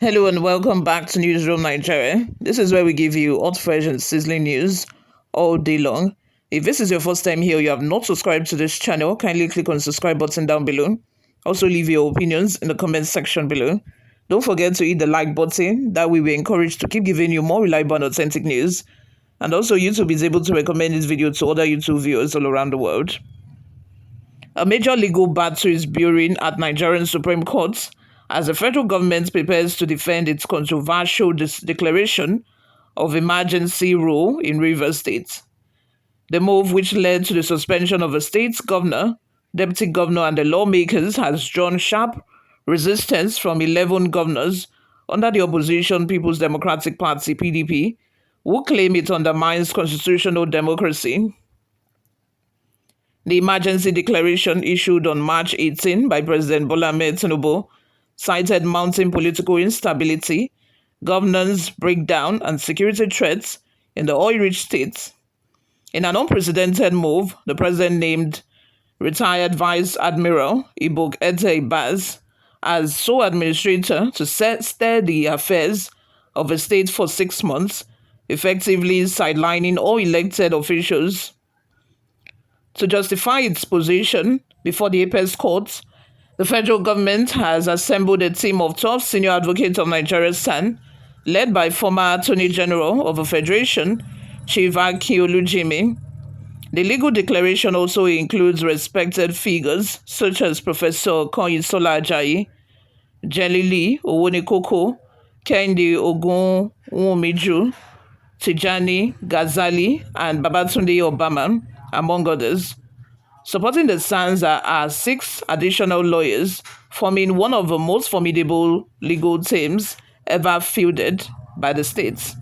Hello and welcome back to Newsroom Nigeria. This is where we give you hot, fresh, and sizzling news all day long. If this is your first time here, you have not subscribed to this channel, kindly click on the subscribe button down below. Also, leave your opinions in the comment section below. Don't forget to hit the like button. That way, we're encouraged to keep giving you more reliable and authentic news. And also, YouTube is able to recommend this video to other YouTube viewers all around the world. A major legal battle is brewing at Nigerian Supreme Court as the federal government prepares to defend its controversial declaration of emergency rule in Rivers State. The move, which led to the suspension of a state's governor, deputy governor, and the lawmakers, has drawn sharp resistance from 11 governors under the opposition People's Democratic Party (PDP), who claim it undermines constitutional democracy. The emergency declaration issued on March 18 by President Bola Ahmed Tinubu cited mounting political instability, governance breakdown, and security threats in the oil-rich states. In an unprecedented move, the president named retired Vice Admiral Ibok Ete Baz as sole administrator to steer the affairs of a state for 6 months, effectively sidelining all elected officials. To justify its position before the apex court, the federal government has assembled a team of 12 senior advocates of Nigeria's SAN, led by former Attorney General of the Federation, Chief Aki Olujimi. The legal declaration also includes respected figures such as Professor Koyisola Ajayi, Jelili Owonikoko, Kendi Ogunwumiju, Tijani Ghazali, and Babatunde Obama, among others. Supporting the SANs are 6 additional lawyers, forming one of the most formidable legal teams ever fielded by the states.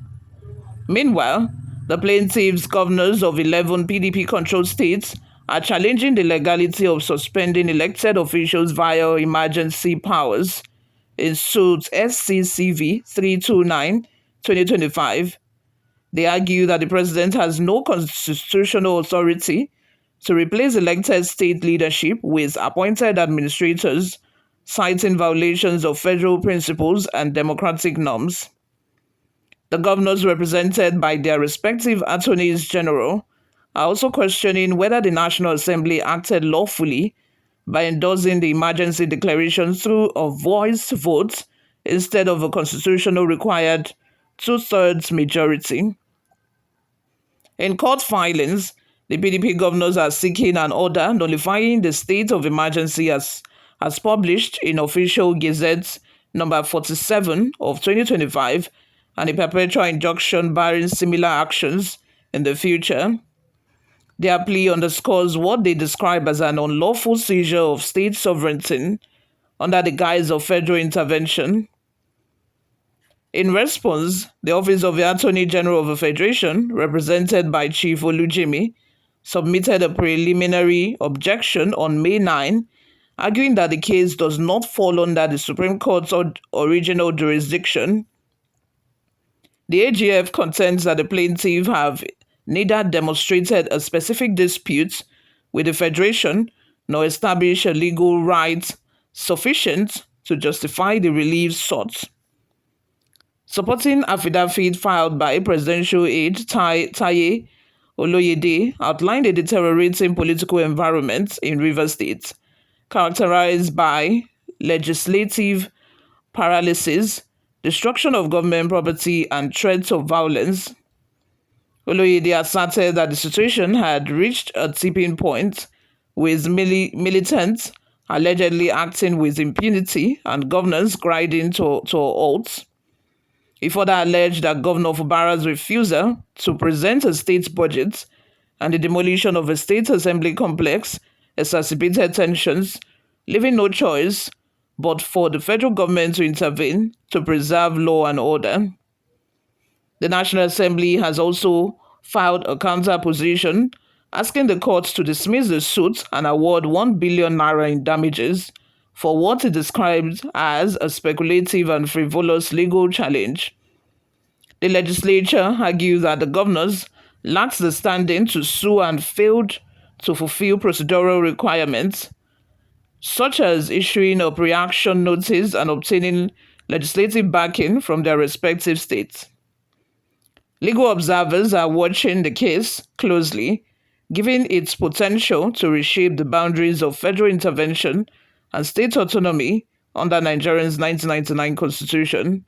Meanwhile, the plaintiffs' governors of 11 PDP-controlled states are challenging the legality of suspending elected officials via emergency powers in suit SCCV 329/2025. They argue that the president has no constitutional authority to replace elected state leadership with appointed administrators, citing violations of federal principles and democratic norms. The governors, represented by their respective attorneys general, are also questioning whether the National Assembly acted lawfully by endorsing the emergency declaration through a voice vote instead of a constitutional required two-thirds majority. In court filings, the PDP governors are seeking an order nullifying the state of emergency as published in Official Gazette number 47 of 2025 and a perpetual injunction barring similar actions in the future. Their plea underscores what they describe as an unlawful seizure of state sovereignty under the guise of federal intervention. In response, the Office of the Attorney General of the Federation, represented by Chief Olujimi, submitted a preliminary objection on May 9, arguing that the case does not fall under the Supreme Court's original jurisdiction. The AGF contends that the plaintiffs have neither demonstrated a specific dispute with the Federation nor established a legal right sufficient to justify the relief sought. Supporting affidavit filed by presidential aide Taye Oloyede outlined a deteriorating political environment in Rivers State, characterized by legislative paralysis, destruction of government property, and threats of violence. Oloyede asserted that the situation had reached a tipping point, with militants allegedly acting with impunity and governance grinding to a halt. He further alleged that Governor Fubara'S refusal to present a state budget and the demolition of a state assembly complex exacerbated tensions, leaving no choice but for the federal government to intervene to preserve law and order. The National Assembly has also filed a counter-position asking the court to dismiss the suit and award 1 billion naira in damages for what it described as a speculative and frivolous legal challenge. The legislature argued that the governors lacked the standing to sue and failed to fulfill procedural requirements, such as issuing a pre-action notice and obtaining legislative backing from their respective states. Legal observers are watching the case closely, given its potential to reshape the boundaries of federal intervention and state autonomy under Nigeria's 1999 constitution.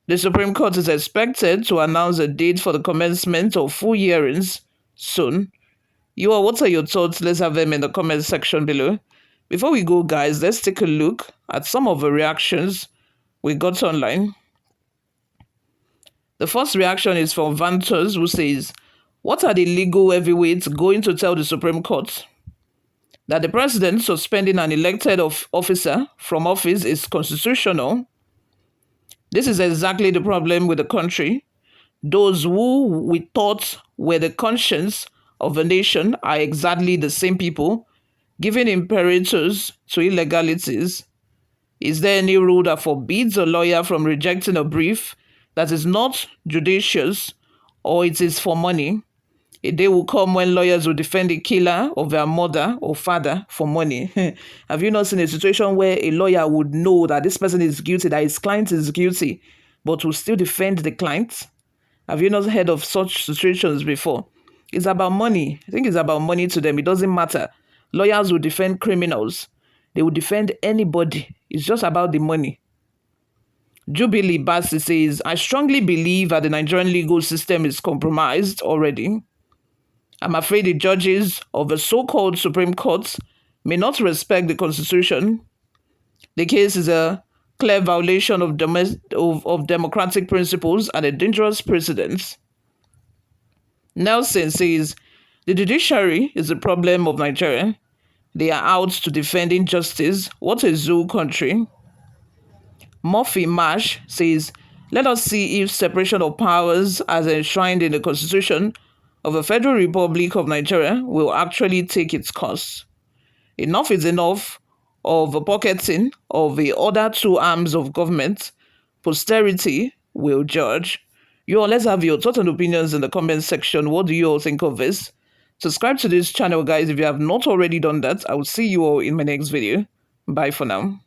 The Supreme Court is expected to announce a date for the commencement of full hearings soon. What are your thoughts? Let's have them in the comment section below. Before we go, guys, let's take a look at some of the reactions we got online. The first reaction is from Vantos, who says, "What are the legal heavyweights going to tell the Supreme Court? That the president suspending an elected officer from office is constitutional? This is exactly the problem with the country. Those who we thought were the conscience of a nation are exactly the same people giving imperators to illegalities. Is there any rule that forbids a lawyer from rejecting a brief that is not judicious or it is for money? A day will come when lawyers will defend the killer of their mother or father for money." Have you not seen a situation where a lawyer would know that this person is guilty, that his client is guilty, but will still defend the client? Have you not heard of such situations before? It's about money. I think it's about money to them. It doesn't matter. Lawyers will defend criminals. They will defend anybody. It's just about the money. Jubilee Bassi says, "I strongly believe that the Nigerian legal system is compromised already. I'm afraid the judges of the so-called Supreme Court may not respect the Constitution. The case is a clear violation of democratic principles and a dangerous precedent." Nelson says, "The judiciary is the problem of Nigeria. They are out to defend injustice. What a zoo country." Murphy Marsh says, "Let us see if separation of powers as enshrined in the Constitution of the Federal Republic of Nigeria will actually take its course. Enough is enough of the pocketing of the other two arms of government. Posterity will judge." Let's have your thoughts and opinions in the comment section. What do you all think of this? Subscribe to this channel, guys, if you have not already done that. I will see you all in my next video. Bye for now.